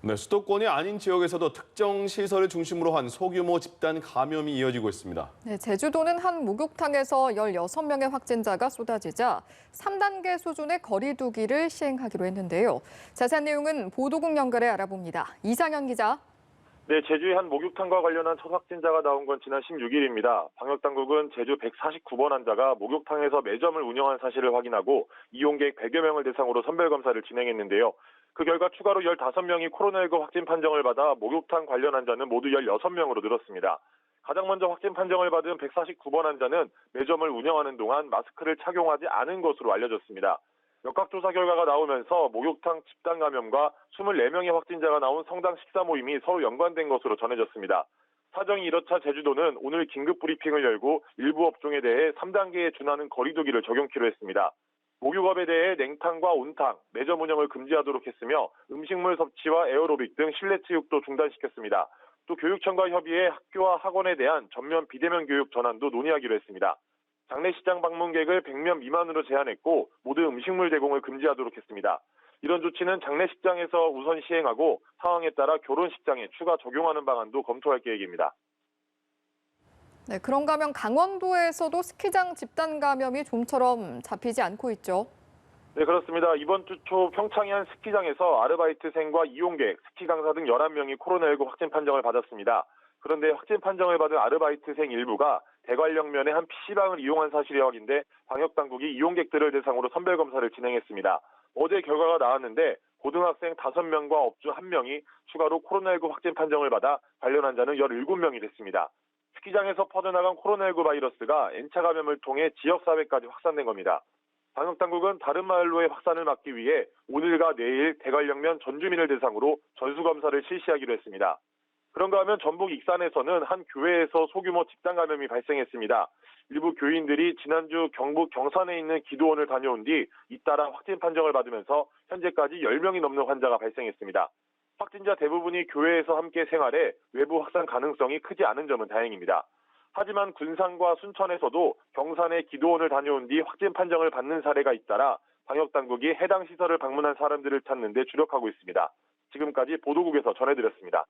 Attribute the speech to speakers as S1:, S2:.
S1: 네, 수도권이 아닌 지역에서도 특정 시설을 중심으로 한 소규모 집단 감염이 이어지고 있습니다.
S2: 네, 제주도는 한 목욕탕에서 16명의 확진자가 쏟아지자 3단계 수준의 거리 두기를 시행하기로 했는데요. 자세한 내용은 보도국 연결해 알아봅니다. 이상현 기자.
S3: 네, 제주의 한 목욕탕과 관련한 첫 확진자가 나온 건 지난 16일입니다. 방역당국은 제주 149번 환자가 목욕탕에서 매점을 운영한 사실을 확인하고 이용객 100여 명을 대상으로 선별검사를 진행했는데요. 그 결과 추가로 15명이 코로나19 확진 판정을 받아 목욕탕 관련 환자는 모두 16명으로 늘었습니다. 가장 먼저 확진 판정을 받은 149번 환자는 매점을 운영하는 동안 마스크를 착용하지 않은 것으로 알려졌습니다. 역학조사 결과가 나오면서 목욕탕 집단 감염과 24명의 확진자가 나온 성당 식사 모임이 서로 연관된 것으로 전해졌습니다. 사정이 이렇자 제주도는 오늘 긴급 브리핑을 열고 일부 업종에 대해 3단계에 준하는 거리 두기를 적용키로 했습니다. 목욕업에 대해 냉탕과 온탕, 매점 운영을 금지하도록 했으며 음식물 섭취와 에어로빅 등 실내 체육도 중단시켰습니다. 또 교육청과 협의해 학교와 학원에 대한 전면 비대면 교육 전환도 논의하기로 했습니다. 장례식장 방문객을 100명 미만으로 제한했고 모두 음식물 제공을 금지하도록 했습니다. 이런 조치는 장례식장에서 우선 시행하고 상황에 따라 결혼식장에 추가 적용하는 방안도 검토할 계획입니다.
S2: 네, 그런가 하면 강원도에서도 스키장 집단 감염이 좀처럼 잡히지 않고 있죠.
S3: 네, 그렇습니다. 이번 주 초 평창의 한 스키장에서 아르바이트생과 이용객, 스키 강사 등 11명이 코로나19 확진 판정을 받았습니다. 그런데 확진 판정을 받은 아르바이트생 일부가 대관령면의 한 PC방을 이용한 사실이 확인돼 방역당국이 이용객들을 대상으로 선별검사를 진행했습니다. 어제 결과가 나왔는데 고등학생 5명과 업주 1명이 추가로 코로나19 확진 판정을 받아 관련 환자는 17명이 됐습니다. 스키장에서 퍼져나간 코로나19 바이러스가 N차 감염을 통해 지역사회까지 확산된 겁니다. 방역당국은 다른 마을로의 확산을 막기 위해 오늘과 내일 대관령면 전 주민을 대상으로 전수검사를 실시하기로 했습니다. 그런가 하면 전북 익산에서는 한 교회에서 소규모 집단 감염이 발생했습니다. 일부 교인들이 지난주 경북 경산에 있는 기도원을 다녀온 뒤 잇따라 확진 판정을 받으면서 현재까지 10명이 넘는 환자가 발생했습니다. 확진자 대부분이 교회에서 함께 생활해 외부 확산 가능성이 크지 않은 점은 다행입니다. 하지만 군산과 순천에서도 경산에 기도원을 다녀온 뒤 확진 판정을 받는 사례가 잇따라 방역당국이 해당 시설을 방문한 사람들을 찾는 데 주력하고 있습니다. 지금까지 보도국에서 전해드렸습니다.